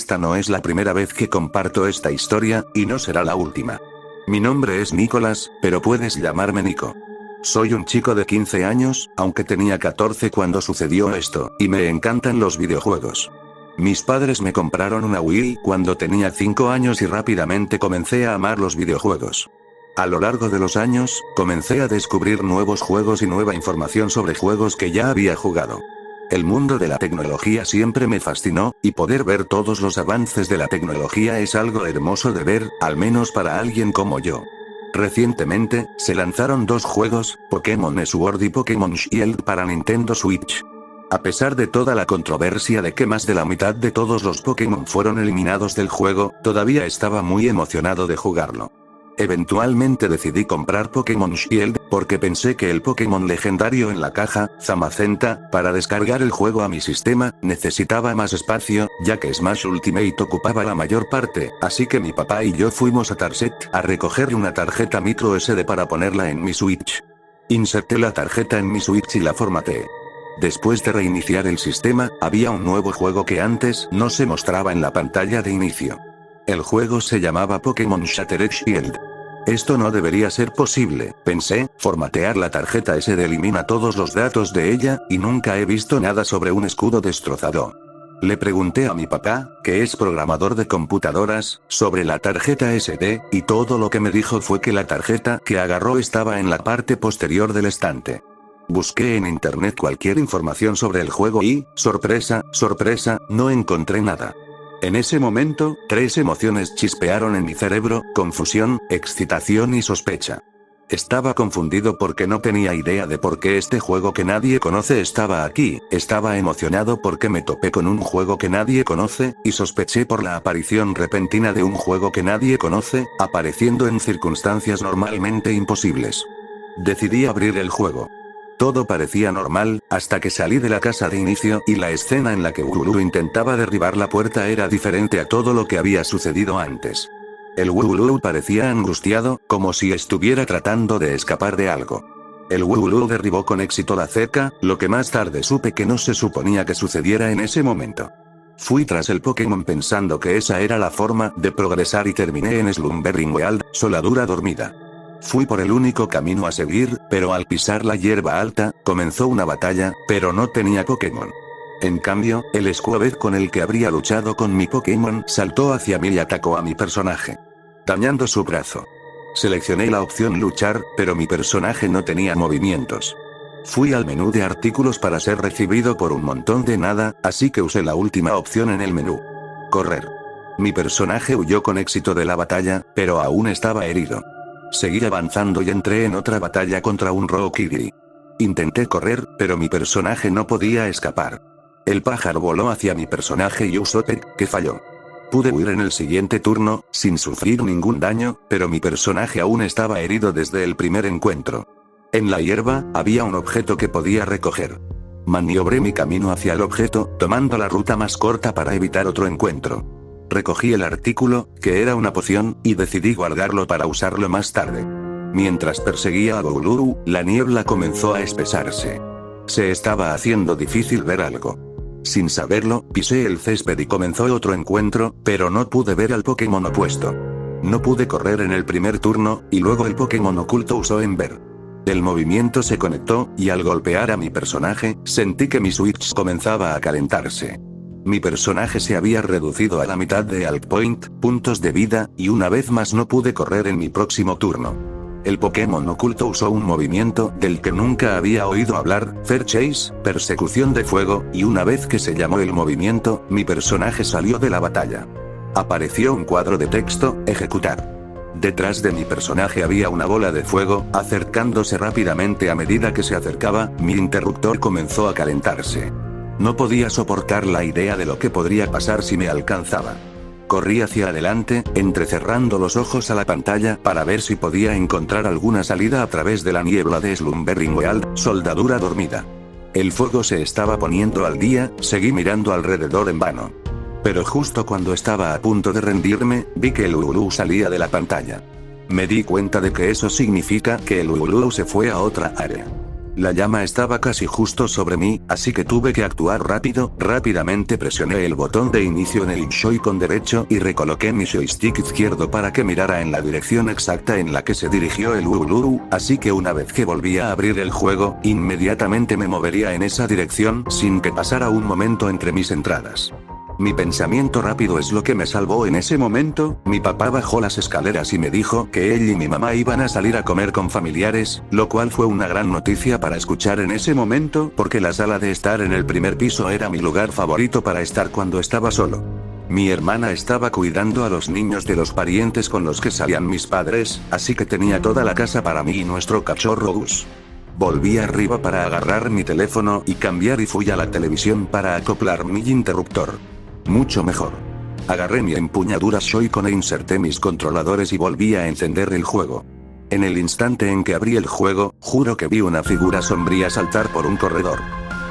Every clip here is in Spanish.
esta no es la primera vez que comparto esta historia, y no será la última. Mi nombre es Nicolás, pero puedes llamarme Nico. Soy un chico de 15 años, aunque tenía 14 cuando sucedió esto, y me encantan los videojuegos. Mis padres me compraron una Wii cuando tenía 5 años y rápidamente comencé a amar los videojuegos. A lo largo de los años, comencé a descubrir nuevos juegos y nueva información sobre juegos que ya había jugado. El mundo de la tecnología siempre me fascinó, y poder ver todos los avances de la tecnología es algo hermoso de ver, al menos para alguien como yo. Recientemente, se lanzaron 2 juegos, Pokémon Sword y Pokémon Shield para Nintendo Switch. A pesar de toda la controversia de que más de la mitad de todos los Pokémon fueron eliminados del juego, todavía estaba muy emocionado de jugarlo. Eventualmente decidí comprar Pokémon Shield, porque pensé que el Pokémon legendario en la caja, Zamazenta, para descargar el juego a mi sistema, necesitaba más espacio, ya que Smash Ultimate ocupaba la mayor parte, así que mi papá y yo fuimos a Target a recoger una tarjeta microSD para ponerla en mi Switch. Inserté la tarjeta en mi Switch y la formateé. Después de reiniciar el sistema, había un nuevo juego que antes no se mostraba en la pantalla de inicio. El juego se llamaba Pokémon Shattered Shield. Esto no debería ser posible, pensé, formatear la tarjeta SD elimina todos los datos de ella, y nunca he visto nada sobre un escudo destrozado. Le pregunté a mi papá, que es programador de computadoras, sobre la tarjeta SD, y todo lo que me dijo fue que la tarjeta que agarró estaba en la parte posterior del estante. Busqué en internet cualquier información sobre el juego y, sorpresa, sorpresa, no encontré nada. En ese momento, 3 emociones chispearon en mi cerebro: confusión, excitación y sospecha. Estaba confundido porque no tenía idea de por qué este juego que nadie conoce estaba aquí, estaba emocionado porque me topé con un juego que nadie conoce, y sospeché por la aparición repentina de un juego que nadie conoce, apareciendo en circunstancias normalmente imposibles. Decidí abrir el juego. Todo parecía normal, hasta que salí de la casa de inicio y la escena en la que Wooloo intentaba derribar la puerta era diferente a todo lo que había sucedido antes. El Wooloo parecía angustiado, como si estuviera tratando de escapar de algo. El Wooloo derribó con éxito la cerca, lo que más tarde supe que no se suponía que sucediera en ese momento. Fui tras el Pokémon pensando que esa era la forma de progresar y terminé en Slumbering Weald, Soladura Dormida. Fui por el único camino a seguir, pero al pisar la hierba alta, comenzó una batalla, pero no tenía Pokémon. En cambio, el Squaved con el que habría luchado con mi Pokémon saltó hacia mí y atacó a mi personaje, dañando su brazo. Seleccioné la opción luchar, pero mi personaje no tenía movimientos. Fui al menú de artículos para ser recibido por un montón de nada, así que usé la última opción en el menú. Correr. Mi personaje huyó con éxito de la batalla, pero aún estaba herido. Seguí avanzando y entré en otra batalla contra un Rookidee. Intenté correr, pero mi personaje no podía escapar. El pájaro voló hacia mi personaje y usó Tech, que falló. Pude huir en el siguiente turno, sin sufrir ningún daño, pero mi personaje aún estaba herido desde el primer encuentro. En la hierba, había un objeto que podía recoger. Maniobré mi camino hacia el objeto, tomando la ruta más corta para evitar otro encuentro. Recogí el artículo, que era una poción, y decidí guardarlo para usarlo más tarde. Mientras perseguía a Wooloo, la niebla comenzó a espesarse. Se estaba haciendo difícil ver algo. Sin saberlo, pisé el césped y comenzó otro encuentro, pero no pude ver al Pokémon opuesto. No pude correr en el primer turno, y luego el Pokémon oculto usó Ember. El movimiento se conectó, y al golpear a mi personaje, sentí que mi Switch comenzaba a calentarse. Mi personaje se había reducido a la mitad de Alt Point, puntos de vida, y una vez más no pude correr en mi próximo turno. El Pokémon oculto usó un movimiento del que nunca había oído hablar, Fair Chase, persecución de fuego, y una vez que se llamó el movimiento, mi personaje salió de la batalla. Apareció un cuadro de texto, ejecutar. Detrás de mi personaje había una bola de fuego, acercándose rápidamente a medida que se acercaba, mi interruptor comenzó a calentarse. No podía soportar la idea de lo que podría pasar si me alcanzaba. Corrí hacia adelante, entrecerrando los ojos a la pantalla para ver si podía encontrar alguna salida a través de la niebla de Slumbering Weald, Soldadura Dormida. El fuego se estaba poniendo al día, seguí mirando alrededor en vano. Pero justo cuando estaba a punto de rendirme, vi que el Wooloo salía de la pantalla. Me di cuenta de que eso significa que el Wooloo se fue a otra área. La llama estaba casi justo sobre mí, así que tuve que actuar rápido. Rápidamente presioné el botón de inicio en el Joy-Con derecho y recoloqué mi joystick izquierdo para que mirara en la dirección exacta en la que se dirigió el Uluru, así que una vez que volvía a abrir el juego, inmediatamente me movería en esa dirección sin que pasara un momento entre mis entradas. Mi pensamiento rápido es lo que me salvó en ese momento. Mi papá bajó las escaleras y me dijo que él y mi mamá iban a salir a comer con familiares, lo cual fue una gran noticia para escuchar en ese momento porque la sala de estar en el primer piso era mi lugar favorito para estar cuando estaba solo. Mi hermana estaba cuidando a los niños de los parientes con los que salían mis padres, así que tenía toda la casa para mí y nuestro cachorro Gus. Volví arriba para agarrar mi teléfono y cambiar y fui a la televisión para acoplar mi interruptor. Mucho mejor. Agarré mi empuñadura Joy-Con e inserté mis controladores y volví a encender el juego. En el instante en que abrí el juego, juro que vi una figura sombría saltar por un corredor.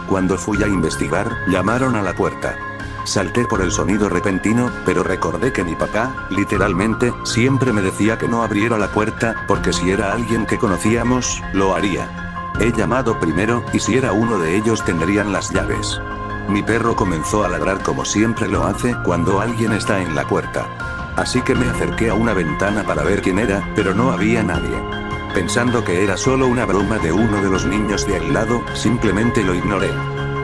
Cuando fui a investigar, llamaron a la puerta. Salté por el sonido repentino, pero recordé que mi papá, literalmente, siempre me decía que no abriera la puerta, porque si era alguien que conocíamos, lo haría. He llamado primero, y si era uno de ellos tendrían las llaves. Mi perro comenzó a ladrar como siempre lo hace cuando alguien está en la puerta. Así que me acerqué a una ventana para ver quién era, pero no había nadie. Pensando que era solo una broma de uno de los niños de al lado, simplemente lo ignoré.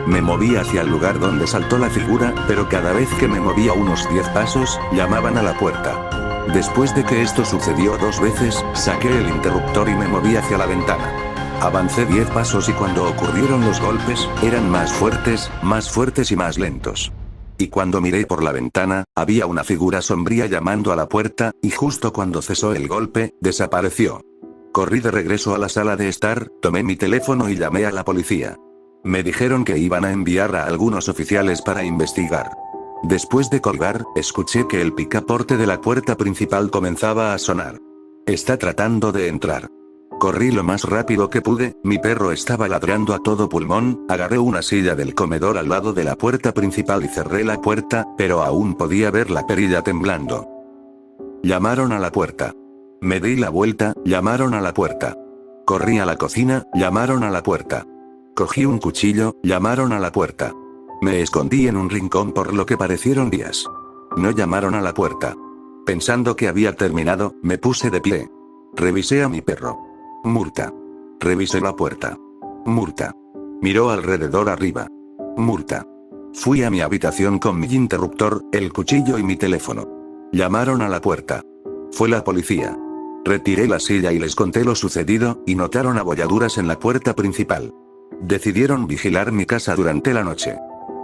Me moví hacia el lugar donde saltó la figura, pero cada vez que me movía unos 10 pasos, llamaban a la puerta. Después de que esto sucedió 2 veces, saqué el interruptor y me moví hacia la ventana. Avancé 10 pasos y cuando ocurrieron los golpes, eran más fuertes y más lentos. Y cuando miré por la ventana, había una figura sombría llamando a la puerta, y justo cuando cesó el golpe, desapareció. Corrí de regreso a la sala de estar, tomé mi teléfono y llamé a la policía. Me dijeron que iban a enviar a algunos oficiales para investigar. Después de colgar, escuché que el picaporte de la puerta principal comenzaba a sonar. Está tratando de entrar. Corrí lo más rápido que pude, mi perro estaba ladrando a todo pulmón, agarré una silla del comedor al lado de la puerta principal y cerré la puerta, pero aún podía ver la perilla temblando. Llamaron a la puerta. Me di la vuelta, llamaron a la puerta. Corrí a la cocina, llamaron a la puerta. Cogí un cuchillo, llamaron a la puerta. Me escondí en un rincón por lo que parecieron días. No llamaron a la puerta. Pensando que había terminado, me puse de pie. Revisé a mi perro. Murta. Revisé la puerta. Murta. Miró alrededor arriba. Murta. Fui a mi habitación con mi interruptor, el cuchillo y mi teléfono. Llamaron a la puerta. Fue la policía. Retiré la silla y les conté lo sucedido, y notaron abolladuras en la puerta principal. Decidieron vigilar mi casa durante la noche.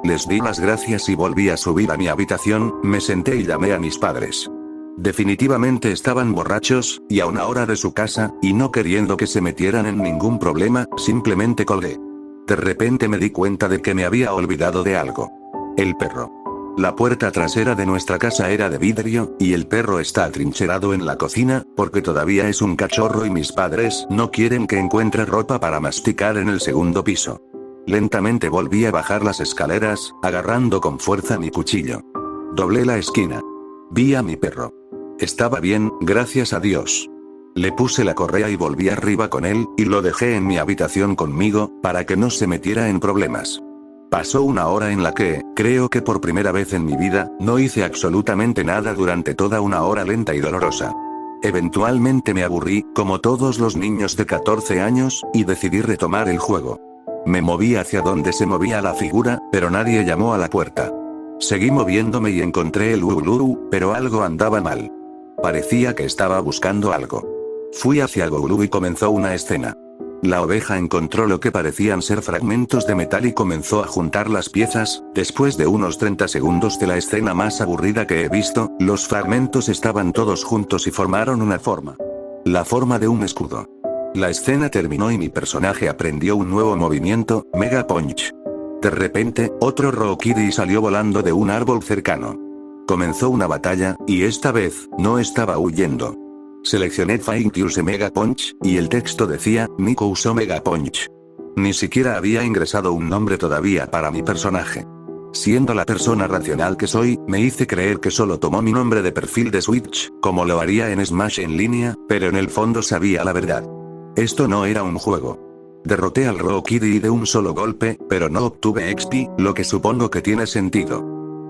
Les di las gracias y volví a subir a mi habitación, me senté y llamé a mis padres. Definitivamente estaban borrachos, y a una hora de su casa, y no queriendo que se metieran en ningún problema, simplemente colgué. De repente me di cuenta de que me había olvidado de algo. El perro. La puerta trasera de nuestra casa era de vidrio, y el perro está atrincherado en la cocina, porque todavía es un cachorro y mis padres no quieren que encuentre ropa para masticar en el segundo piso. Lentamente volví a bajar las escaleras, agarrando con fuerza mi cuchillo. Doblé la esquina. Vi a mi perro. Estaba bien, gracias a Dios. Le puse la correa y volví arriba con él, y lo dejé en mi habitación conmigo, para que no se metiera en problemas. Pasó una hora en la que, creo que por primera vez en mi vida, no hice absolutamente nada durante toda una hora lenta y dolorosa. Eventualmente me aburrí, como todos los niños de 14 años, y decidí retomar el juego. Me moví hacia donde se movía la figura, pero nadie llamó a la puerta. Seguí moviéndome y encontré el Uluru, pero algo andaba mal. Parecía que estaba buscando algo. Fui hacia el Uluru y comenzó una escena. La oveja encontró lo que parecían ser fragmentos de metal y comenzó a juntar las piezas. Después de unos 30 segundos de la escena más aburrida que he visto, los fragmentos estaban todos juntos y formaron una forma. La forma de un escudo. La escena terminó y mi personaje aprendió un nuevo movimiento, Mega Punch. De repente, otro Rokiri salió volando de un árbol cercano. Comenzó una batalla, y esta vez, no estaba huyendo. Seleccioné Fight Use Mega Punch, y el texto decía, Nico usó Mega Punch. Ni siquiera había ingresado un nombre todavía para mi personaje. Siendo la persona racional que soy, me hice creer que solo tomó mi nombre de perfil de Switch, como lo haría en Smash en línea, pero en el fondo sabía la verdad. Esto no era un juego. Derroté al Rokiri de un solo golpe, pero no obtuve XP, lo que supongo que tiene sentido.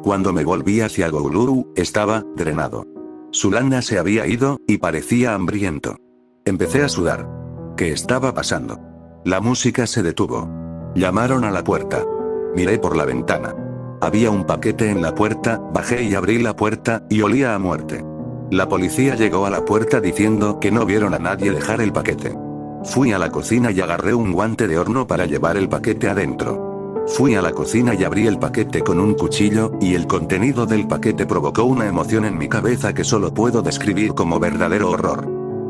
Cuando me volví hacia Gouluru, estaba drenado. Sulana se había ido, y parecía hambriento. Empecé a sudar. ¿Qué estaba pasando? La música se detuvo. Llamaron a la puerta. Miré por la ventana. Había un paquete en la puerta, bajé y abrí la puerta, y olía a muerte. La policía llegó a la puerta diciendo que no vieron a nadie dejar el paquete. Fui a la cocina y agarré un guante de horno para llevar el paquete adentro. Fui a la cocina y abrí el paquete con un cuchillo, y el contenido del paquete provocó una emoción en mi cabeza que solo puedo describir como verdadero horror.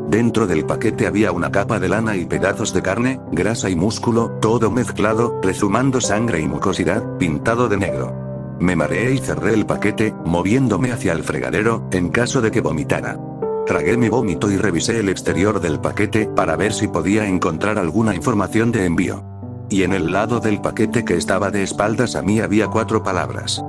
Dentro del paquete había una capa de lana y pedazos de carne, grasa y músculo, todo mezclado, rezumando sangre y mucosidad, pintado de negro. Me mareé y cerré el paquete, moviéndome hacia el fregadero, en caso de que vomitara. Tragué mi vómito y revisé el exterior del paquete para ver si podía encontrar alguna información de envío. Y en el lado del paquete que estaba de espaldas a mí había 4 palabras.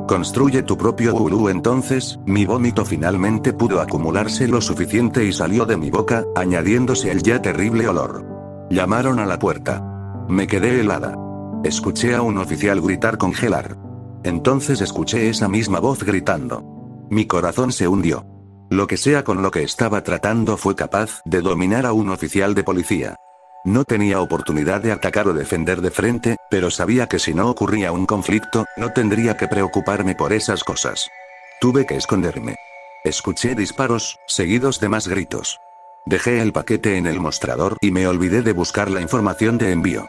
Construye tu propio Goulou. Entonces, mi vómito finalmente pudo acumularse lo suficiente y salió de mi boca, añadiéndose el ya terrible olor. Llamaron a la puerta. Me quedé helada. Escuché a un oficial gritar congelar. Entonces escuché esa misma voz gritando. Mi corazón se hundió. Lo que sea con lo que estaba tratando fue capaz de dominar a un oficial de policía. No tenía oportunidad de atacar o defender de frente, pero sabía que si no ocurría un conflicto, no tendría que preocuparme por esas cosas. Tuve que esconderme. Escuché disparos, seguidos de más gritos. Dejé el paquete en el mostrador y me olvidé de buscar la información de envío.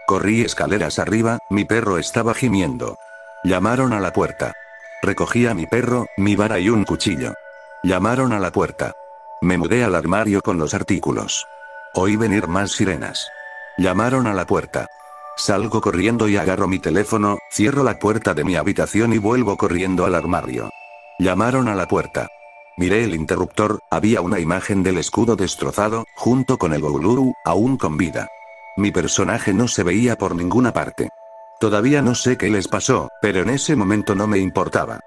Corrí escaleras arriba, mi perro estaba gimiendo. Llamaron a la puerta. Recogí a mi perro, mi vara y un cuchillo. Llamaron a la puerta. Me mudé al armario con los artículos. Oí venir más sirenas. Llamaron a la puerta. Salgo corriendo y agarro mi teléfono, cierro la puerta de mi habitación y vuelvo corriendo al armario. Llamaron a la puerta. Miré el interruptor, había una imagen del escudo destrozado, junto con el Gouluru, aún con vida. Mi personaje no se veía por ninguna parte. Todavía no sé qué les pasó, pero en ese momento no me importaba.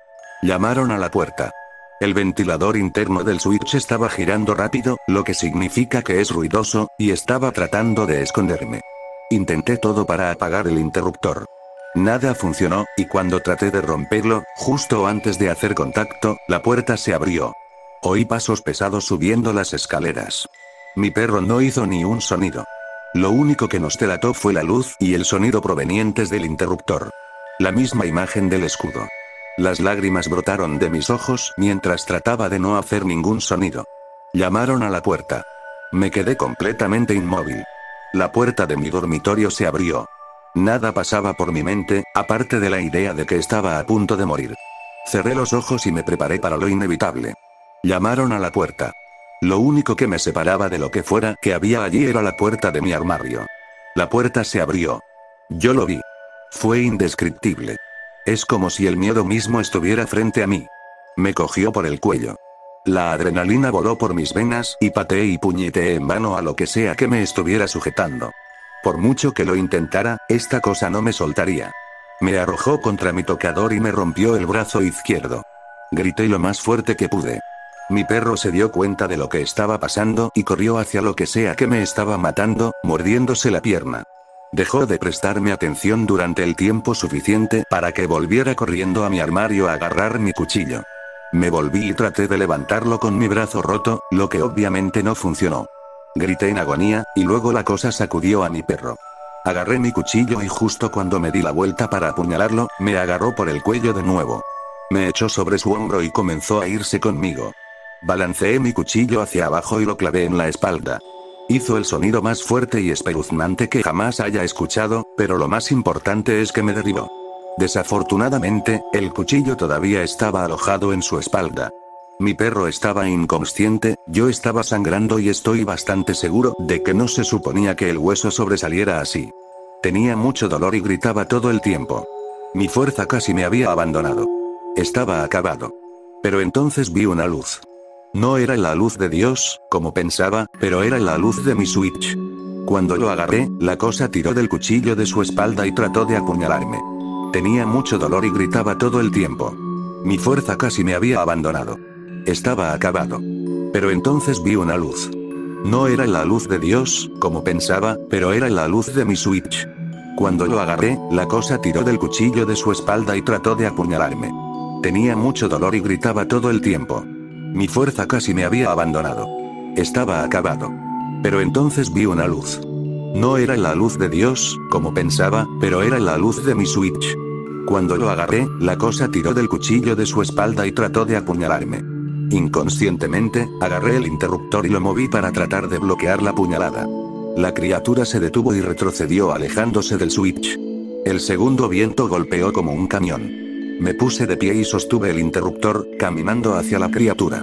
Llamaron a la puerta. El ventilador interno del switch estaba girando rápido, lo que significa que es ruidoso, y estaba tratando de esconderme. Intenté todo para apagar el interruptor. Nada funcionó, y cuando traté de romperlo, justo antes de hacer contacto, la puerta se abrió. Oí pasos pesados subiendo las escaleras. Mi perro no hizo ni un sonido. Lo único que nos delató fue la luz y el sonido provenientes del interruptor. La misma imagen del escudo. Las lágrimas brotaron de mis ojos mientras trataba de no hacer ningún sonido. Llamaron a la puerta. Me quedé completamente inmóvil. La puerta de mi dormitorio se abrió. Nada pasaba por mi mente, aparte de la idea de que estaba a punto de morir. Cerré los ojos y me preparé para lo inevitable. Llamaron a la puerta. Lo único que me separaba de lo que fuera que había allí era la puerta de mi armario. La puerta se abrió. Yo lo vi. Fue indescriptible. Es como si el miedo mismo estuviera frente a mí. Me cogió por el cuello. La adrenalina voló por mis venas y pateé y puñeteé en vano a lo que sea que me estuviera sujetando. Por mucho que lo intentara, esta cosa no me soltaría. Me arrojó contra mi tocador y me rompió el brazo izquierdo. Grité lo más fuerte que pude. Mi perro se dio cuenta de lo que estaba pasando y corrió hacia lo que sea que me estaba matando, mordiéndose la pierna. Dejó de prestarme atención durante el tiempo suficiente para que volviera corriendo a mi armario a agarrar mi cuchillo. Me volví y traté de levantarlo con mi brazo roto, lo que obviamente no funcionó. Grité en agonía, y luego la cosa sacudió a mi perro. Agarré mi cuchillo y justo cuando me di la vuelta para apuñalarlo, me agarró por el cuello de nuevo. Me echó sobre su hombro y comenzó a irse conmigo. Balanceé mi cuchillo hacia abajo y lo clavé en la espalda. Hizo el sonido más fuerte y espeluznante que jamás haya escuchado, pero lo más importante es que me derribó. Desafortunadamente, el cuchillo todavía estaba alojado en su espalda. Mi perro estaba inconsciente, yo estaba sangrando y estoy bastante seguro de que no se suponía que el hueso sobresaliera así. Tenía mucho dolor y gritaba todo el tiempo. Mi fuerza casi me había abandonado. Estaba acabado. Pero entonces vi una luz. No era la luz de Dios, como pensaba, pero era la luz de mi Switch. Cuando lo agarré, la cosa tiró del cuchillo de su espalda y trató de apuñalarme. Tenía mucho dolor y gritaba todo el tiempo. Mi fuerza casi me había abandonado. Estaba acabado. Pero entonces vi una luz. No era la luz de Dios, como pensaba, pero era la luz de mi Switch. Cuando lo agarré, la cosa tiró del cuchillo de su espalda y trató de apuñalarme. Tenía mucho dolor y gritaba todo el tiempo. Mi fuerza casi me había abandonado. Estaba acabado. Pero entonces vi una luz. No era la luz de Dios, como pensaba, pero era la luz de mi Switch. Cuando lo agarré, la cosa tiró del cuchillo de su espalda y trató de apuñalarme. Inconscientemente, agarré el interruptor y lo moví para tratar de bloquear la puñalada. La criatura se detuvo y retrocedió alejándose del Switch. El segundo viento golpeó como un camión. Me puse de pie y sostuve el interruptor, caminando hacia la criatura.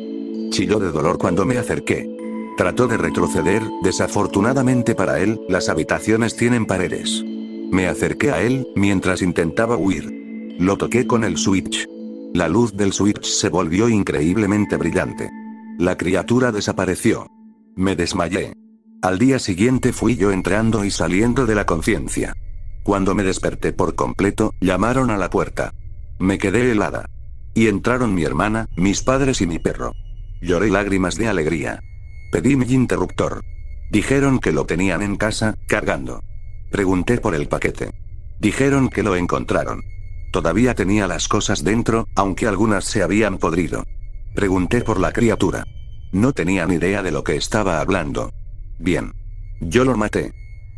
Chilló de dolor cuando me acerqué. Trató de retroceder, desafortunadamente para él, las habitaciones tienen paredes. Me acerqué a él, mientras intentaba huir. Lo toqué con el Switch. La luz del Switch se volvió increíblemente brillante. La criatura desapareció. Me desmayé. Al día siguiente fui yo entrando y saliendo de la conciencia. Cuando me desperté por completo, llamaron a la puerta. Me quedé helada. Y entraron mi hermana, mis padres y mi perro. Lloré lágrimas de alegría. Pedí mi interruptor. Dijeron que lo tenían en casa, cargando. Pregunté por el paquete. Dijeron que lo encontraron. Todavía tenía las cosas dentro, aunque algunas se habían podrido. Pregunté por la criatura. No tenía ni idea de lo que estaba hablando. Bien. Yo lo maté.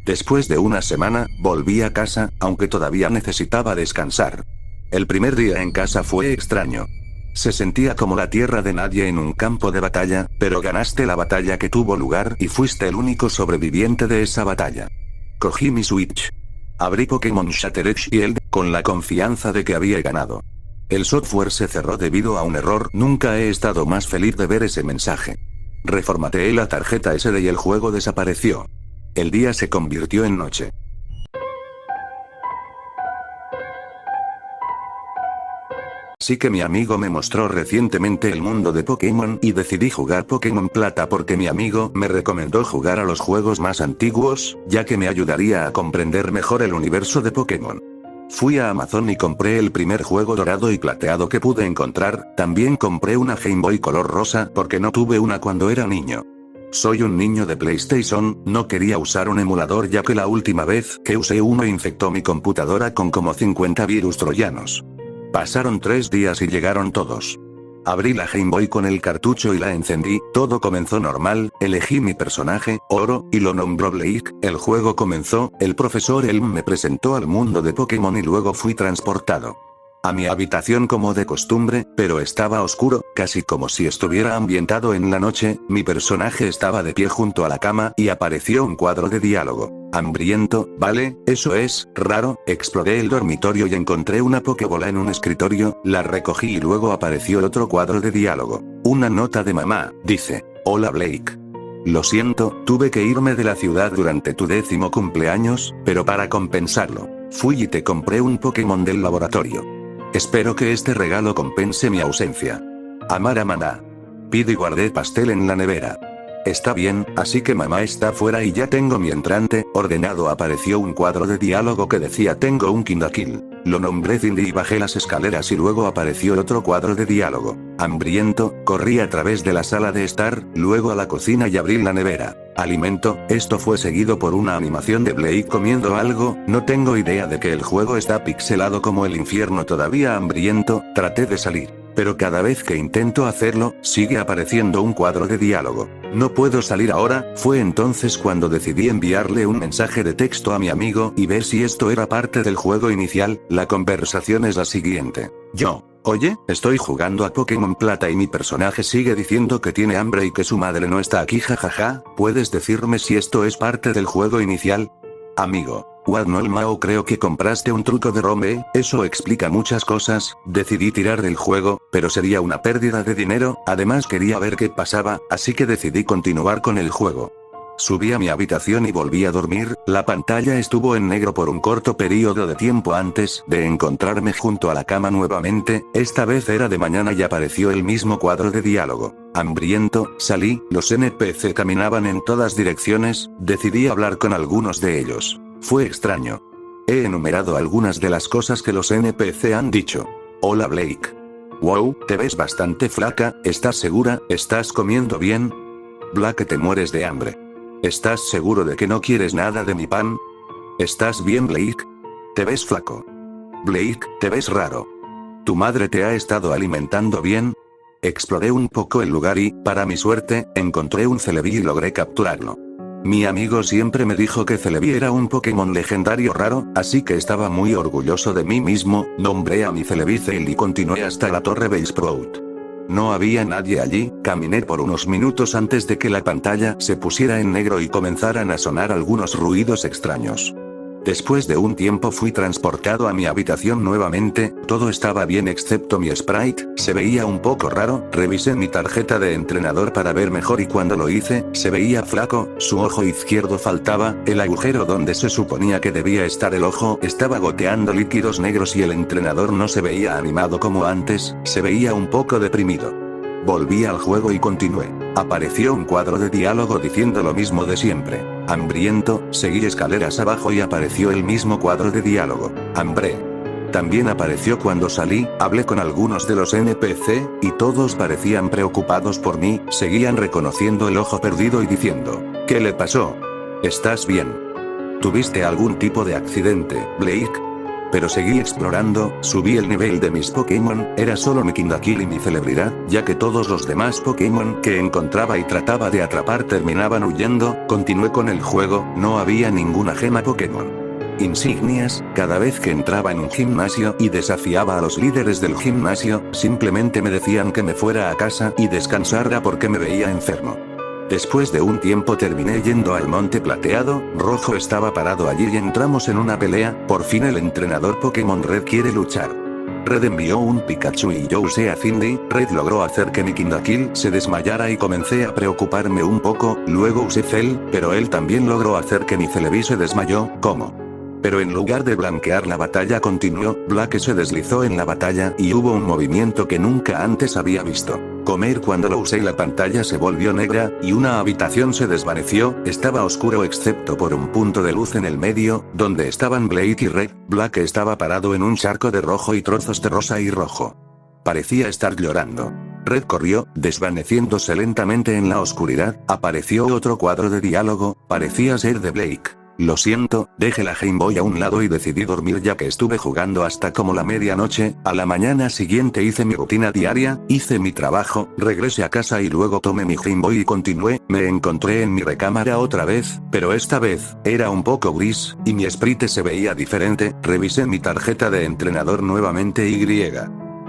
Después de una semana, volví a casa, aunque todavía necesitaba descansar. El primer día en casa fue extraño. Se sentía como la tierra de nadie en un campo de batalla, pero ganaste la batalla que tuvo lugar y fuiste el único sobreviviente de esa batalla. Cogí mi Switch. Abrí Pokémon Shattered Shield, con la confianza de que había ganado. El software se cerró debido a un error. Nunca he estado más feliz de ver ese mensaje. Reformateé la tarjeta SD y el juego desapareció. El día se convirtió en noche. Sí que mi amigo me mostró recientemente el mundo de Pokémon y decidí jugar Pokémon Plata porque mi amigo me recomendó jugar a los juegos más antiguos, ya que me ayudaría a comprender mejor el universo de Pokémon. Fui a Amazon y compré el primer juego dorado y plateado que pude encontrar. También compré una Game Boy color rosa porque no tuve una cuando era niño. Soy un niño de PlayStation, no quería usar un emulador ya que la última vez que usé uno infectó mi computadora con como 50 virus troyanos. Pasaron 3 días y llegaron todos. Abrí la Game Boy con el cartucho y la encendí, todo comenzó normal, elegí mi personaje, Oro, y lo nombró Blake, el juego comenzó, el profesor Elm me presentó al mundo de Pokémon y luego fui transportado a mi habitación como de costumbre, pero estaba oscuro, casi como si estuviera ambientado en la noche. Mi personaje estaba de pie junto a la cama y apareció un cuadro de diálogo. Hambriento, vale, eso es raro. Exploré el dormitorio y encontré una Pokébola en un escritorio, la recogí y luego apareció otro cuadro de diálogo. Una nota de mamá, dice: hola Blake. Lo siento, tuve que irme de la ciudad durante tu 10º cumpleaños, pero para compensarlo, fui y te compré un Pokémon del laboratorio. Espero que este regalo compense mi ausencia. Amar a Maná. Pide y guardé pastel en la nevera. Está bien, así que mamá está fuera y ya tengo mi entrante ordenado. Apareció un cuadro de diálogo que decía: tengo un Kindakill. Lo nombré Cindy y bajé las escaleras y luego apareció otro cuadro de diálogo. Hambriento, corrí a través de la sala de estar, luego a la cocina y abrí la nevera. Alimento, esto fue seguido por una animación de Blake comiendo algo. No tengo idea de que el juego está pixelado como el infierno. Todavía hambriento, traté de salir. Pero cada vez que intento hacerlo, sigue apareciendo un cuadro de diálogo. No puedo salir ahora. Fue entonces cuando decidí enviarle un mensaje de texto a mi amigo y ver si esto era parte del juego inicial. La conversación es la siguiente. Oye, estoy jugando a Pokémon Plata y mi personaje sigue diciendo que tiene hambre y que su madre no está aquí, jajaja. ¿Puedes decirme si esto es parte del juego inicial? Amigo. Mao, creo que compraste un truco de ROM, eso explica muchas cosas. Decidí tirar del juego, pero sería una pérdida de dinero. Además quería ver qué pasaba, así que decidí continuar con el juego. Subí a mi habitación y volví a dormir. La pantalla estuvo en negro por un corto periodo de tiempo antes de encontrarme junto a la cama nuevamente. Esta vez era de mañana y apareció el mismo cuadro de diálogo. Hambriento, salí, los NPC caminaban en todas direcciones. Decidí hablar con algunos de ellos. Fue extraño. He enumerado algunas de las cosas que los NPC han dicho. Hola Blake. Wow, te ves bastante flaca, ¿estás segura? ¿Estás comiendo bien? Blake, te mueres de hambre. ¿Estás seguro de que no quieres nada de mi pan? ¿Estás bien, Blake? Te ves flaco. Blake, te ves raro. ¿Tu madre te ha estado alimentando bien? Exploré un poco el lugar y, para mi suerte, encontré un Celebi y logré capturarlo. Mi amigo siempre me dijo que Celebi era un Pokémon legendario raro, así que estaba muy orgulloso de mí mismo. Nombré a mi Celebi Cale y continué hasta la torre Bellsprout. No había nadie allí, caminé por unos minutos antes de que la pantalla se pusiera en negro y comenzaran a sonar algunos ruidos extraños. Después de un tiempo fui transportado a mi habitación nuevamente, todo estaba bien excepto mi sprite, se veía un poco raro, revisé mi tarjeta de entrenador para ver mejor y cuando lo hice, se veía flaco, su ojo izquierdo faltaba, el agujero donde se suponía que debía estar el ojo estaba goteando líquidos negros y el entrenador no se veía animado como antes, se veía un poco deprimido. Volví al juego y continué. Apareció un cuadro de diálogo diciendo lo mismo de siempre. Hambriento, seguí escaleras abajo y apareció el mismo cuadro de diálogo. Hambre. También apareció cuando salí, hablé con algunos de los NPC, y todos parecían preocupados por mí, seguían reconociendo el ojo perdido y diciendo, ¿qué le pasó? ¿Estás bien? ¿Tuviste algún tipo de accidente, Blake? Pero seguí explorando, subí el nivel de mis Pokémon, era solo mi Kindakil y mi celebridad, ya que todos los demás Pokémon que encontraba y trataba de atrapar terminaban huyendo, continué con el juego, no había ninguna gema Pokémon. Insignias, cada vez que entraba en un gimnasio y desafiaba a los líderes del gimnasio, simplemente me decían que me fuera a casa y descansara porque me veía enfermo. Después de un tiempo terminé yendo al Monte Plateado, Rojo estaba parado allí y entramos en una pelea, por fin el entrenador Pokémon Red quiere luchar. Red envió un Pikachu y yo usé a Cindy, Red logró hacer que mi Kindakil se desmayara y comencé a preocuparme un poco, luego usé Cell, pero él también logró hacer que mi Celebi se desmayó, ¿cómo? Pero en lugar de blanquear la batalla continuó, Blake se deslizó en la batalla y hubo un movimiento que nunca antes había visto. Comer cuando lo usé y la pantalla se volvió negra, y una habitación se desvaneció, estaba oscuro excepto por un punto de luz en el medio, donde estaban Blake y Red, Blake estaba parado en un charco de rojo y trozos de rosa y rojo. Parecía estar llorando. Red corrió, desvaneciéndose lentamente en la oscuridad, apareció otro cuadro de diálogo, parecía ser de Blake. Lo siento, dejé la Game Boy a un lado y decidí dormir ya que estuve jugando hasta como la medianoche, a la mañana siguiente hice mi rutina diaria, hice mi trabajo, regresé a casa y luego tomé mi Game Boy y continué, me encontré en mi recámara otra vez, pero esta vez, era un poco gris, y mi sprite se veía diferente, revisé mi tarjeta de entrenador nuevamente y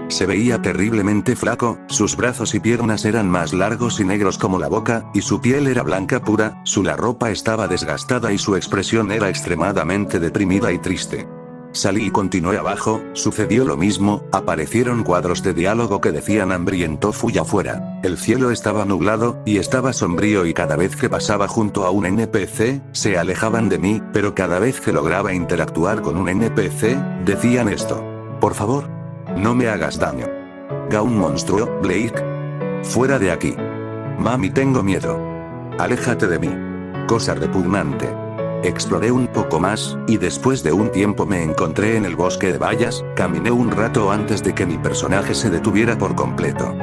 se veía terriblemente flaco, sus brazos y piernas eran más largos y negros como la boca, y su piel era blanca pura, la ropa estaba desgastada y su expresión era extremadamente deprimida y triste. Salí y continué abajo, sucedió lo mismo, aparecieron cuadros de diálogo que decían hambriento fui afuera, el cielo estaba nublado, y estaba sombrío y cada vez que pasaba junto a un NPC, se alejaban de mí, pero cada vez que lograba interactuar con un NPC, decían esto. Por favor. No me hagas daño. Gaun monstruo, Blake. Fuera de aquí. Mami, tengo miedo. Aléjate de mí. Cosa repugnante. Exploré un poco más, y después de un tiempo me encontré en el bosque de bayas, caminé un rato antes de que mi personaje se detuviera por completo.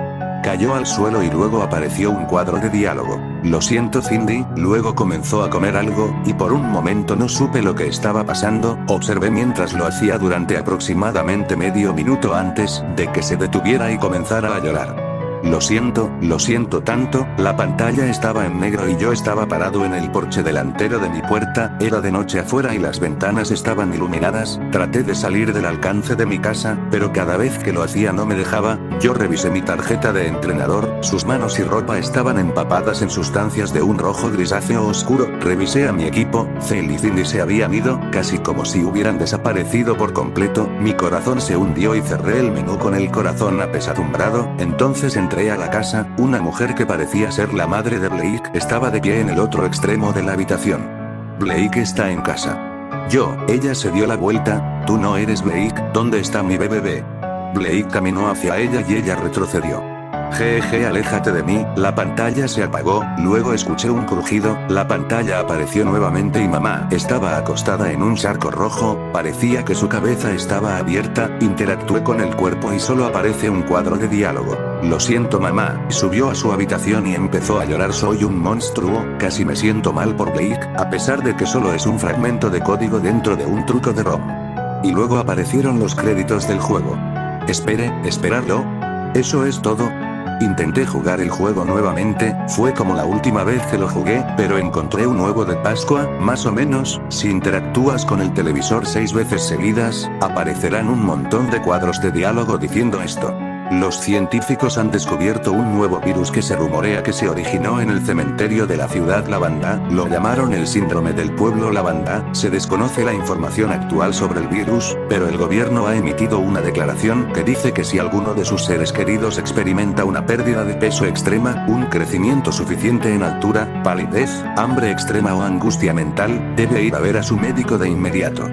Cayó al suelo y luego apareció un cuadro de diálogo. Lo siento Cindy, luego comenzó a comer algo, y por un momento no supe lo que estaba pasando, observé mientras lo hacía durante aproximadamente medio minuto antes de que se detuviera y comenzara a llorar. Lo siento tanto, la pantalla estaba en negro y yo estaba parado en el porche delantero de mi puerta, era de noche afuera y las ventanas estaban iluminadas, traté de salir del alcance de mi casa, pero cada vez que lo hacía no me dejaba, yo revisé mi tarjeta de entrenador, sus manos y ropa estaban empapadas en sustancias de un rojo grisáceo oscuro, revisé a mi equipo, Cell y Cindy se habían ido, casi como si hubieran desaparecido por completo, mi corazón se hundió y cerré el menú con el corazón apesadumbrado, entonces entré a la casa, una mujer que parecía ser la madre de Blake estaba de pie en el otro extremo de la habitación. Blake está en casa. Ella se dio la vuelta, tú no eres Blake, ¿dónde está mi bebé? Blake caminó hacia ella y ella retrocedió. Jeje, aléjate de mí, la pantalla se apagó, luego escuché un crujido, la pantalla apareció nuevamente y mamá estaba acostada en un charco rojo, parecía que su cabeza estaba abierta, interactué con el cuerpo y solo aparece un cuadro de diálogo. Lo siento mamá, subió a su habitación y empezó a llorar. Soy un monstruo, casi me siento mal por Blake, a pesar de que solo es un fragmento de código dentro de un truco de ROM. Y luego aparecieron los créditos del juego. Esperarlo. ¿Eso es todo? Intenté jugar el juego nuevamente, fue como la última vez que lo jugué, pero encontré un huevo de Pascua, más o menos. Si interactúas con el televisor 6 veces seguidas, aparecerán un montón de cuadros de diálogo diciendo esto. Los científicos han descubierto un nuevo virus que se rumorea que se originó en el cementerio de la ciudad Lavanda, lo llamaron el síndrome del pueblo Lavanda. Se desconoce la información actual sobre el virus, pero el gobierno ha emitido una declaración que dice que si alguno de sus seres queridos experimenta una pérdida de peso extrema, un crecimiento suficiente en altura, palidez, hambre extrema o angustia mental, debe ir a ver a su médico de inmediato.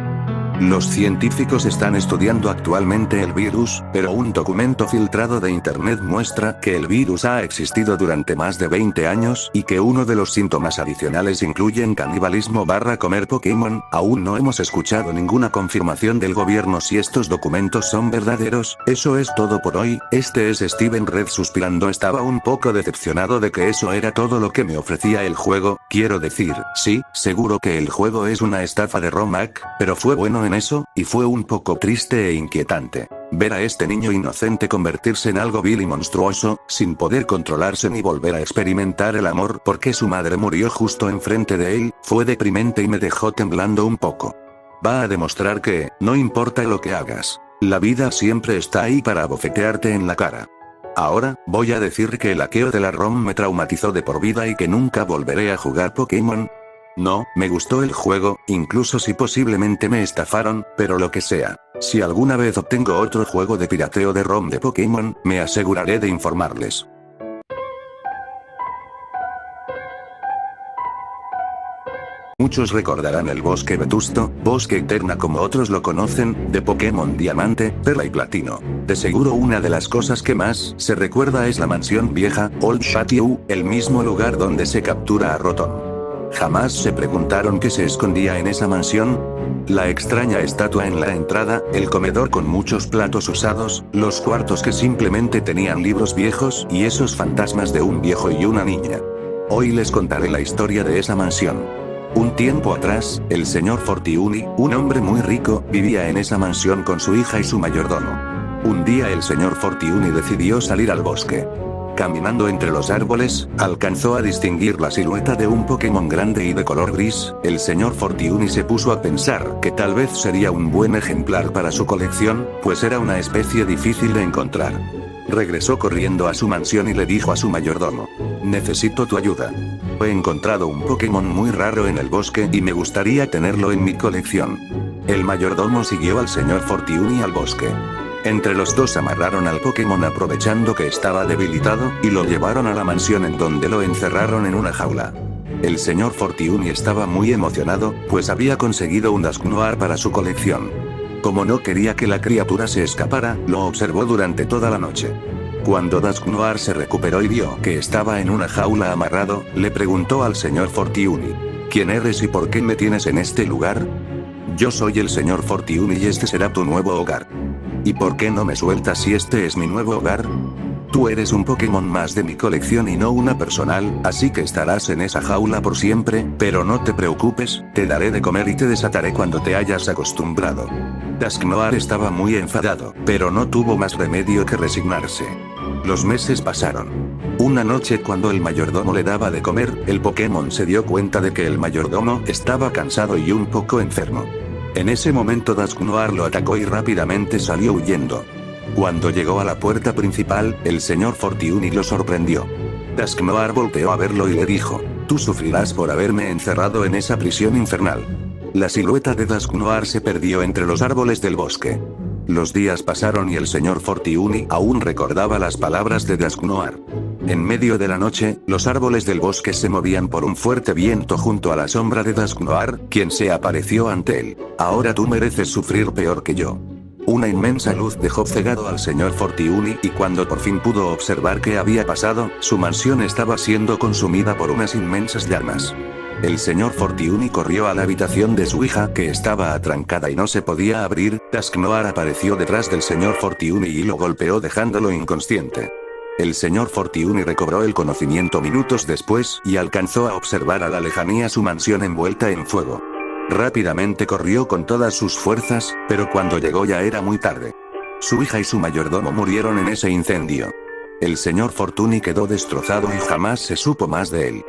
Los científicos están estudiando actualmente el virus, pero un documento filtrado de internet muestra que el virus ha existido durante más de 20 años y que uno de los síntomas adicionales incluyen canibalismo / comer Pokémon. Aún no hemos escuchado ninguna confirmación del gobierno si estos documentos son verdaderos. Eso es todo por hoy. Este es Steven Red suspirando. Estaba un poco decepcionado de que eso era todo lo que me ofrecía el juego. Quiero decir, sí, seguro que el juego es una estafa de ROM-hack, pero fue bueno en eso, y fue un poco triste e inquietante. Ver a este niño inocente convertirse en algo vil y monstruoso, sin poder controlarse ni volver a experimentar el amor porque su madre murió justo enfrente de él, fue deprimente y me dejó temblando un poco. Va a demostrar que, no importa lo que hagas, la vida siempre está ahí para abofetearte en la cara. Ahora, voy a decir que el hackeo de la ROM me traumatizó de por vida y que nunca volveré a jugar Pokémon. No, me gustó el juego, incluso si posiblemente me estafaron, pero lo que sea. Si alguna vez obtengo otro juego de pirateo de ROM de Pokémon, me aseguraré de informarles. Muchos recordarán el bosque vetusto, bosque eterna como otros lo conocen, de Pokémon Diamante, Perla y Platino. De seguro una de las cosas que más se recuerda es la mansión vieja, Old Chateau, el mismo lugar donde se captura a Rotom. ¿Jamás se preguntaron qué se escondía en esa mansión? La extraña estatua en la entrada, el comedor con muchos platos usados, los cuartos que simplemente tenían libros viejos y esos fantasmas de un viejo y una niña. Hoy les contaré la historia de esa mansión. Un tiempo atrás, el señor Fortiuni, un hombre muy rico, vivía en esa mansión con su hija y su mayordomo. Un día el señor Fortiuni decidió salir al bosque. Caminando entre los árboles, alcanzó a distinguir la silueta de un Pokémon grande y de color gris. El señor Fortiuni se puso a pensar que tal vez sería un buen ejemplar para su colección, pues era una especie difícil de encontrar. Regresó corriendo a su mansión y le dijo a su mayordomo: necesito tu ayuda. He encontrado un Pokémon muy raro en el bosque y me gustaría tenerlo en mi colección. El mayordomo siguió al señor Fortiuni al bosque. Entre los dos amarraron al Pokémon aprovechando que estaba debilitado, y lo llevaron a la mansión en donde lo encerraron en una jaula. El señor Fortiuni estaba muy emocionado, pues había conseguido un Dusknoir para su colección. Como no quería que la criatura se escapara, lo observó durante toda la noche. Cuando Dusknoir se recuperó y vio que estaba en una jaula amarrado, le preguntó al señor Fortiuni: ¿quién eres y por qué me tienes en este lugar? Yo soy el señor Fortiuni y este será tu nuevo hogar. ¿Y por qué no me sueltas si este es mi nuevo hogar? Tú eres un Pokémon más de mi colección y no una personal, así que estarás en esa jaula por siempre, pero no te preocupes, te daré de comer y te desataré cuando te hayas acostumbrado. Dusknoir estaba muy enfadado, pero no tuvo más remedio que resignarse. Los meses pasaron. Una noche cuando el mayordomo le daba de comer, el Pokémon se dio cuenta de que el mayordomo estaba cansado y un poco enfermo. En ese momento Dusknoir lo atacó y rápidamente salió huyendo. Cuando llegó a la puerta principal, el señor Fortiuni lo sorprendió. Dusknoir volteó a verlo y le dijo: tú sufrirás por haberme encerrado en esa prisión infernal. La silueta de Dusknoir se perdió entre los árboles del bosque. Los días pasaron y el señor Fortiuni aún recordaba las palabras de Dusknoir. En medio de la noche, los árboles del bosque se movían por un fuerte viento junto a la sombra de Dusknoir, quien se apareció ante él. Ahora tú mereces sufrir peor que yo. Una inmensa luz dejó cegado al señor Fortiuni y cuando por fin pudo observar qué había pasado, su mansión estaba siendo consumida por unas inmensas llamas. El señor Fortiuni corrió a la habitación de su hija que estaba atrancada y no se podía abrir. Dusknoir apareció detrás del señor Fortiuni y lo golpeó dejándolo inconsciente. El señor Fortuny recobró el conocimiento minutos después y alcanzó a observar a la lejanía su mansión envuelta en fuego. Rápidamente corrió con todas sus fuerzas, pero cuando llegó ya era muy tarde. Su hija y su mayordomo murieron en ese incendio. El señor Fortuny quedó destrozado y jamás se supo más de él.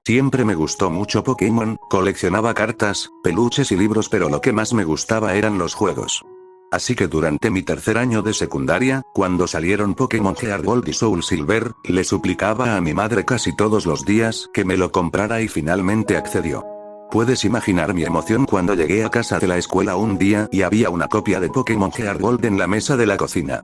Siempre me gustó mucho Pokémon, coleccionaba cartas, peluches y libros, pero lo que más me gustaba eran los juegos. Así que durante mi tercer año de secundaria, cuando salieron Pokémon Heart Gold y Soul Silver, le suplicaba a mi madre casi todos los días que me lo comprara y finalmente accedió. Puedes imaginar mi emoción cuando llegué a casa de la escuela un día y había una copia de Pokémon Heart Gold en la mesa de la cocina.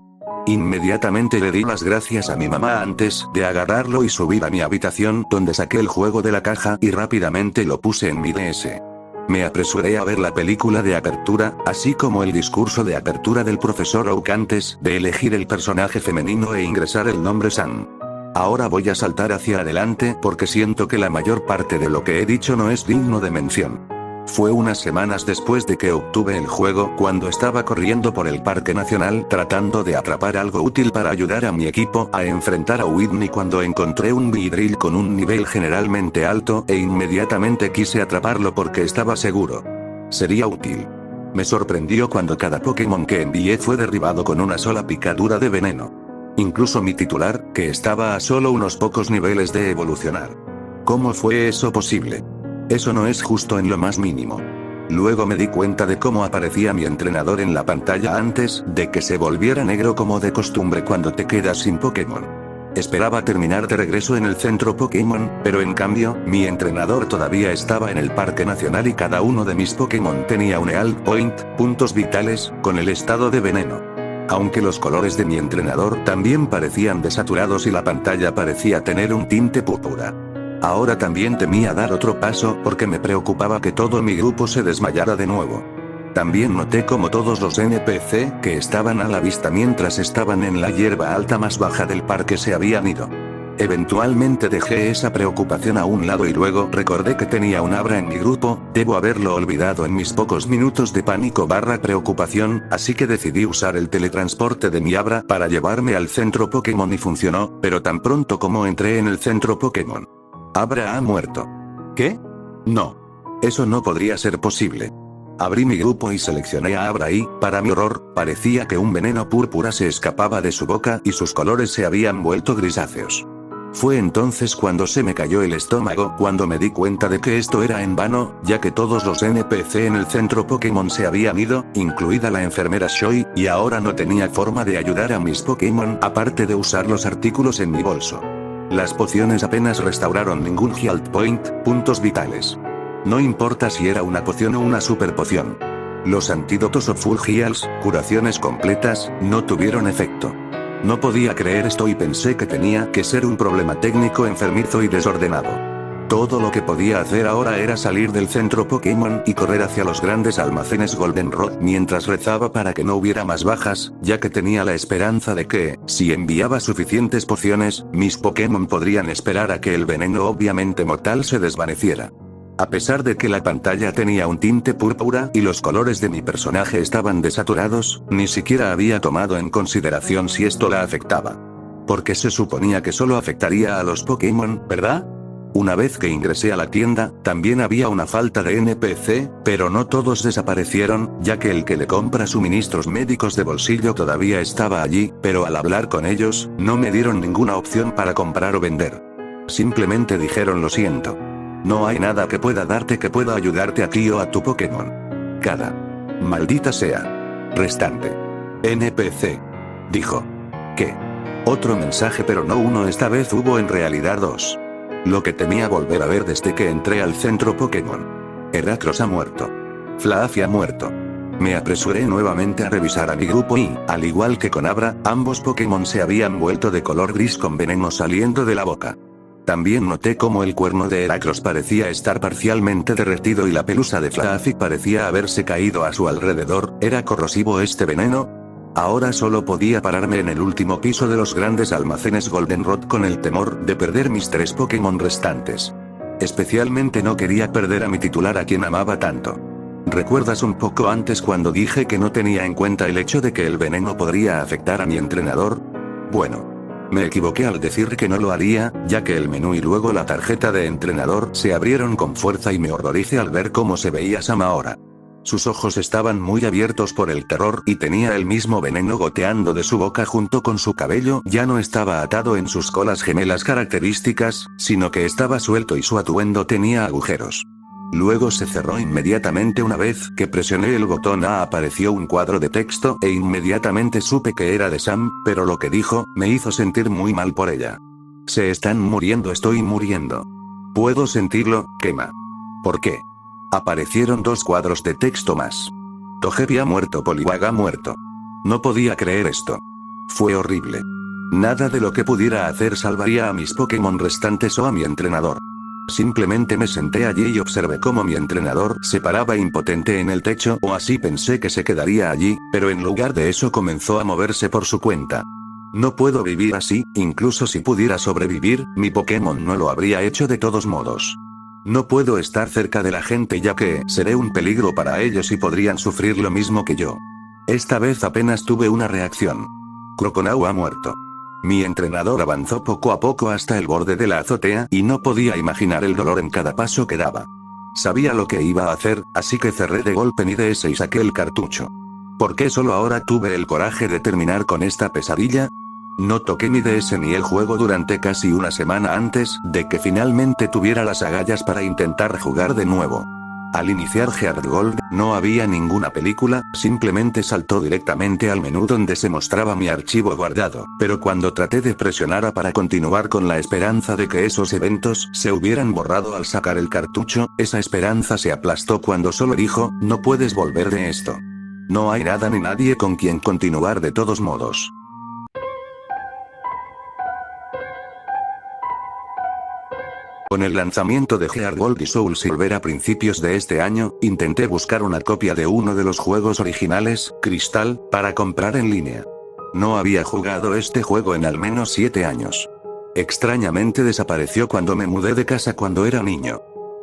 Inmediatamente le di las gracias a mi mamá antes de agarrarlo y subir a mi habitación, donde saqué el juego de la caja y rápidamente lo puse en mi DS. Me apresuré a ver la película de apertura, así como el discurso de apertura del profesor Oak antes de elegir el personaje femenino e ingresar el nombre Sam. Ahora voy a saltar hacia adelante porque siento que la mayor parte de lo que he dicho no es digno de mención. Fue unas semanas después de que obtuve el juego cuando estaba corriendo por el Parque Nacional tratando de atrapar algo útil para ayudar a mi equipo a enfrentar a Whitney cuando encontré un Beedrill con un nivel generalmente alto e inmediatamente quise atraparlo porque estaba seguro. Sería útil. Me sorprendió cuando cada Pokémon que envié fue derribado con una sola picadura de veneno. Incluso mi titular, que estaba a solo unos pocos niveles de evolucionar. ¿Cómo fue eso posible? Eso no es justo en lo más mínimo. Luego me di cuenta de cómo aparecía mi entrenador en la pantalla antes de que se volviera negro como de costumbre cuando te quedas sin Pokémon. Esperaba terminar de regreso en el centro Pokémon, pero en cambio, mi entrenador todavía estaba en el Parque Nacional y cada uno de mis Pokémon tenía un Health Point, puntos vitales, con el estado de veneno. Aunque los colores de mi entrenador también parecían desaturados y la pantalla parecía tener un tinte púrpura. Ahora también temía dar otro paso porque me preocupaba que todo mi grupo se desmayara de nuevo. También noté como todos los NPC que estaban a la vista mientras estaban en la hierba alta más baja del parque se habían ido. Eventualmente dejé esa preocupación a un lado y luego recordé que tenía un Abra en mi grupo, debo haberlo olvidado en mis pocos minutos de pánico/preocupación, así que decidí usar el teletransporte de mi Abra para llevarme al centro Pokémon y funcionó, pero tan pronto como entré en el centro Pokémon. Abra ha muerto. ¿Qué? No. Eso no podría ser posible. Abrí mi grupo y seleccioné a Abra y, para mi horror, parecía que un veneno púrpura se escapaba de su boca y sus colores se habían vuelto grisáceos. Fue entonces cuando se me cayó el estómago cuando me di cuenta de que esto era en vano, ya que todos los NPC en el centro Pokémon se habían ido, incluida la enfermera Shoy, y ahora no tenía forma de ayudar a mis Pokémon aparte de usar los artículos en mi bolso. Las pociones apenas restauraron ningún Health Point, puntos vitales. No importa si era una poción o una super poción. Los antídotos o Full Heals, curaciones completas, no tuvieron efecto. No podía creer esto y pensé que tenía que ser un problema técnico enfermizo y desordenado. Todo lo que podía hacer ahora era salir del centro Pokémon y correr hacia los grandes almacenes Goldenrod mientras rezaba para que no hubiera más bajas, ya que tenía la esperanza de que, si enviaba suficientes pociones, mis Pokémon podrían esperar a que el veneno obviamente mortal se desvaneciera. A pesar de que la pantalla tenía un tinte púrpura y los colores de mi personaje estaban desaturados, ni siquiera había tomado en consideración si esto la afectaba. Porque se suponía que solo afectaría a los Pokémon, ¿verdad? Una vez que ingresé a la tienda, también había una falta de NPC, pero no todos desaparecieron, ya que el que le compra suministros médicos de bolsillo todavía estaba allí, pero al hablar con ellos, no me dieron ninguna opción para comprar o vender. Simplemente dijeron lo siento. No hay nada que pueda darte que pueda ayudarte a ti o a tu Pokémon. Cada. Maldita sea. Restante. NPC. Dijo. ¿Qué? Otro mensaje pero no uno, esta vez hubo en realidad dos. Lo que temía volver a ver desde que entré al centro Pokémon. Heracross ha muerto. Flaaffy ha muerto. Me apresuré nuevamente a revisar a mi grupo y, al igual que con Abra, ambos Pokémon se habían vuelto de color gris con veneno saliendo de la boca. También noté cómo el cuerno de Heracross parecía estar parcialmente derretido y la pelusa de Flaaffy parecía haberse caído a su alrededor. ¿Era corrosivo este veneno? Ahora solo podía pararme en el último piso de los grandes almacenes Goldenrod con el temor de perder mis 3 Pokémon restantes. Especialmente no quería perder a mi titular a quien amaba tanto. ¿Recuerdas un poco antes cuando dije que no tenía en cuenta el hecho de que el veneno podría afectar a mi entrenador? Bueno. Me equivoqué al decir que no lo haría, ya que el menú y luego la tarjeta de entrenador se abrieron con fuerza y me horroricé al ver cómo se veía Sam ahora. Sus ojos estaban muy abiertos por el terror y tenía el mismo veneno goteando de su boca junto con su cabello. Ya no estaba atado en sus colas gemelas características, sino que estaba suelto y su atuendo tenía agujeros. Luego se cerró inmediatamente. Una vez que presioné el botón A apareció un cuadro de texto e inmediatamente supe que era de Sam, pero lo que dijo, me hizo sentir muy mal por ella. Se están muriendo, estoy muriendo. Puedo sentirlo, quema. ¿Por qué? Aparecieron 2 cuadros de texto más. Togepi ha muerto, Poliwag ha muerto. No podía creer esto. Fue horrible. Nada de lo que pudiera hacer salvaría a mis Pokémon restantes o a mi entrenador. Simplemente me senté allí y observé cómo mi entrenador se paraba impotente en el techo, o así pensé que se quedaría allí, pero en lugar de eso comenzó a moverse por su cuenta. No puedo vivir así, incluso si pudiera sobrevivir, mi Pokémon no lo habría hecho de todos modos. No puedo estar cerca de la gente ya que seré un peligro para ellos y podrían sufrir lo mismo que yo. Esta vez apenas tuve una reacción. Croconaw ha muerto. Mi entrenador avanzó poco a poco hasta el borde de la azotea y no podía imaginar el dolor en cada paso que daba. Sabía lo que iba a hacer, así que cerré de golpe mi DS y saqué el cartucho. ¿Por qué solo ahora tuve el coraje de terminar con esta pesadilla? No toqué mi DS ni el juego durante casi una semana antes de que finalmente tuviera las agallas para intentar jugar de nuevo. Al iniciar Heart Gold, no había ninguna película, simplemente saltó directamente al menú donde se mostraba mi archivo guardado, pero cuando traté de presionar A para continuar con la esperanza de que esos eventos se hubieran borrado al sacar el cartucho, esa esperanza se aplastó cuando solo dijo, no puedes volver de esto. No hay nada ni nadie con quien continuar de todos modos. Con el lanzamiento de Heart Gold y Soul Silver a principios de este año, intenté buscar una copia de uno de los juegos originales, Crystal, para comprar en línea. No había jugado este juego en al menos 7 años. Extrañamente desapareció cuando me mudé de casa cuando era niño.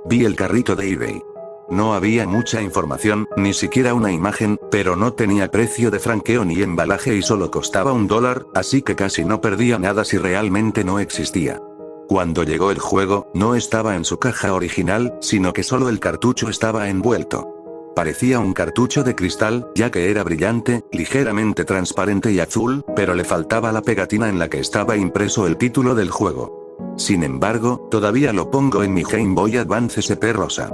Vi el carrito de eBay. No había mucha información, ni siquiera una imagen, pero no tenía precio de franqueo ni embalaje y solo costaba $1, así que casi no perdía nada si realmente no existía. Cuando llegó el juego, no estaba en su caja original, sino que solo el cartucho estaba envuelto. Parecía un cartucho de cristal, ya que era brillante, ligeramente transparente y azul, pero le faltaba la pegatina en la que estaba impreso el título del juego. Sin embargo, todavía lo pongo en mi Game Boy Advance SP rosa.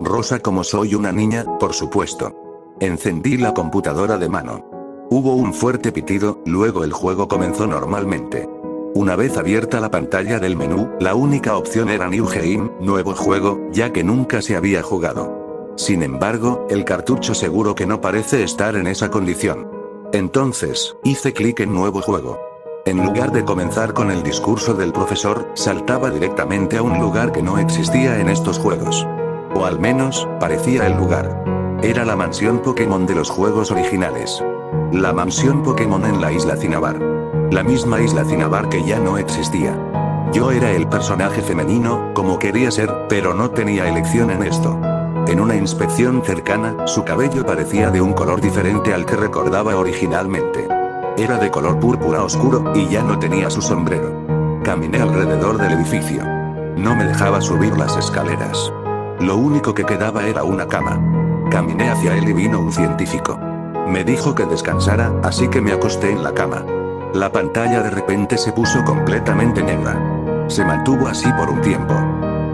Rosa como soy una niña, por supuesto. Encendí la computadora de mano. Hubo un fuerte pitido, luego el juego comenzó normalmente. Una vez abierta la pantalla del menú, la única opción era New Game, nuevo juego, ya que nunca se había jugado. Sin embargo, el cartucho seguro que no parece estar en esa condición. Entonces, hice clic en nuevo juego. En lugar de comenzar con el discurso del profesor, saltaba directamente a un lugar que no existía en estos juegos. O al menos, parecía el lugar. Era la mansión Pokémon de los juegos originales. La mansión Pokémon en la isla Cinnabar. La misma isla Cinnabar que ya no existía. Yo era el personaje femenino, como quería ser, pero no tenía elección en esto. En una inspección cercana, su cabello parecía de un color diferente al que recordaba originalmente. Era de color púrpura oscuro, y ya no tenía su sombrero. Caminé alrededor del edificio. No me dejaba subir las escaleras. Lo único que quedaba era una cama. Caminé hacia él y vino un científico. Me dijo que descansara, así que me acosté en la cama. La pantalla de repente se puso completamente negra. Se mantuvo así por un tiempo.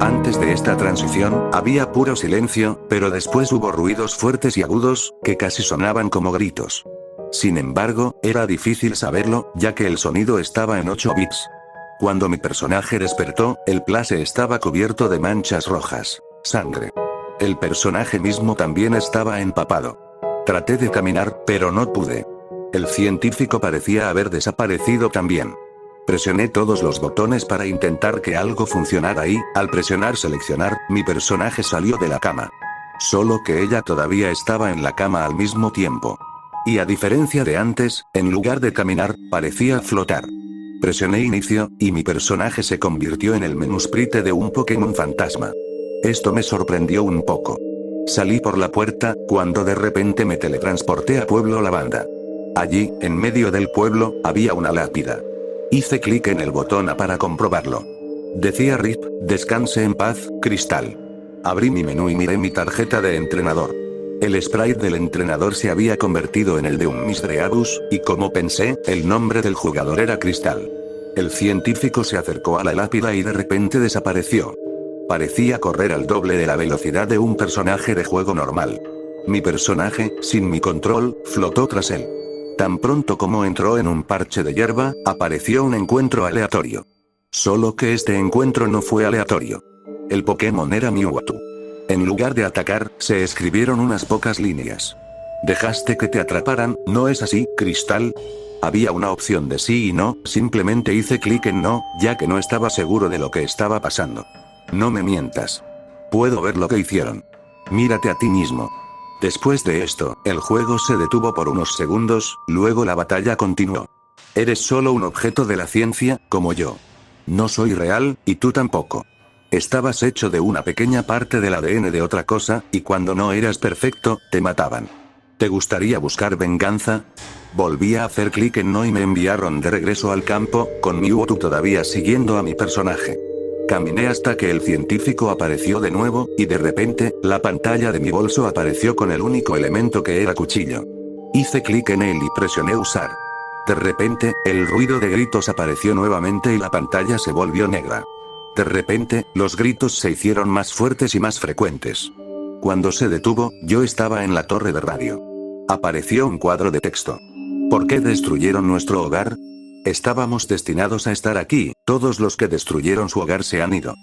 Antes de esta transición, había puro silencio, pero después hubo ruidos fuertes y agudos, que casi sonaban como gritos. Sin embargo, era difícil saberlo, ya que el sonido estaba en 8 bits. Cuando mi personaje despertó, el place estaba cubierto de manchas rojas. Sangre. El personaje mismo también estaba empapado. Traté de caminar, pero no pude. El científico parecía haber desaparecido también. Presioné todos los botones para intentar que algo funcionara y, al presionar seleccionar, mi personaje salió de la cama. Solo que ella todavía estaba en la cama al mismo tiempo. Y a diferencia de antes, en lugar de caminar, parecía flotar. Presioné inicio, y mi personaje se convirtió en el menú sprite de un Pokémon fantasma. Esto me sorprendió un poco. Salí por la puerta, cuando de repente me teletransporté a Pueblo Lavanda. Allí, en medio del pueblo, había una lápida. Hice clic en el botón A para comprobarlo. Decía RIP, descanse en paz, Cristal. Abrí mi menú y miré mi tarjeta de entrenador. El sprite del entrenador se había convertido en el de un Misdreavus, y como pensé, el nombre del jugador era Cristal. El científico se acercó a la lápida y de repente desapareció. Parecía correr al doble de la velocidad de un personaje de juego normal. Mi personaje, sin mi control, flotó tras él. Tan pronto como entró en un parche de hierba, apareció un encuentro aleatorio. Solo que este encuentro no fue aleatorio. El Pokémon era Mewtwo. En lugar de atacar, se escribieron unas pocas líneas. Dejaste que te atraparan, ¿no es así, Cristal? Había una opción de sí y no, simplemente hice clic en no, ya que no estaba seguro de lo que estaba pasando. No me mientas. Puedo ver lo que hicieron. Mírate a ti mismo. Después de esto, el juego se detuvo por unos segundos, luego la batalla continuó. Eres solo un objeto de la ciencia, como yo. No soy real, y tú tampoco. Estabas hecho de una pequeña parte del ADN de otra cosa, y cuando no eras perfecto, te mataban. ¿Te gustaría buscar venganza? Volví a hacer clic en no y me enviaron de regreso al campo, con Mewtwo todavía siguiendo a mi personaje. Caminé hasta que el científico apareció de nuevo, y de repente, la pantalla de mi bolso apareció con el único elemento que era cuchillo. Hice clic en él y presioné usar. De repente, el ruido de gritos apareció nuevamente y la pantalla se volvió negra. De repente, los gritos se hicieron más fuertes y más frecuentes. Cuando se detuvo, yo estaba en la torre de radio. Apareció un cuadro de texto. ¿Por qué destruyeron nuestro hogar? Estábamos destinados a estar aquí, todos los que destruyeron su hogar se han ido.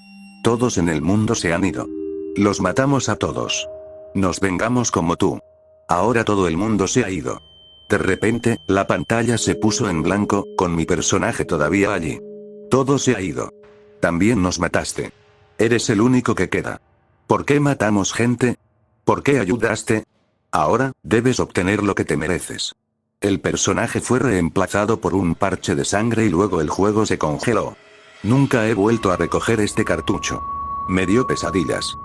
Todos en el mundo se han ido. Los matamos a todos. Nos vengamos como tú. Ahora todo el mundo se ha ido. De repente, la pantalla se puso en blanco, con mi personaje todavía allí. Todo se ha ido. También nos mataste. Eres el único que queda. ¿Por qué matamos gente? ¿Por qué ayudaste? Ahora, debes obtener lo que te mereces. El personaje fue reemplazado por un parche de sangre y luego el juego se congeló. Nunca he vuelto a recoger este cartucho. Me dio pesadillas.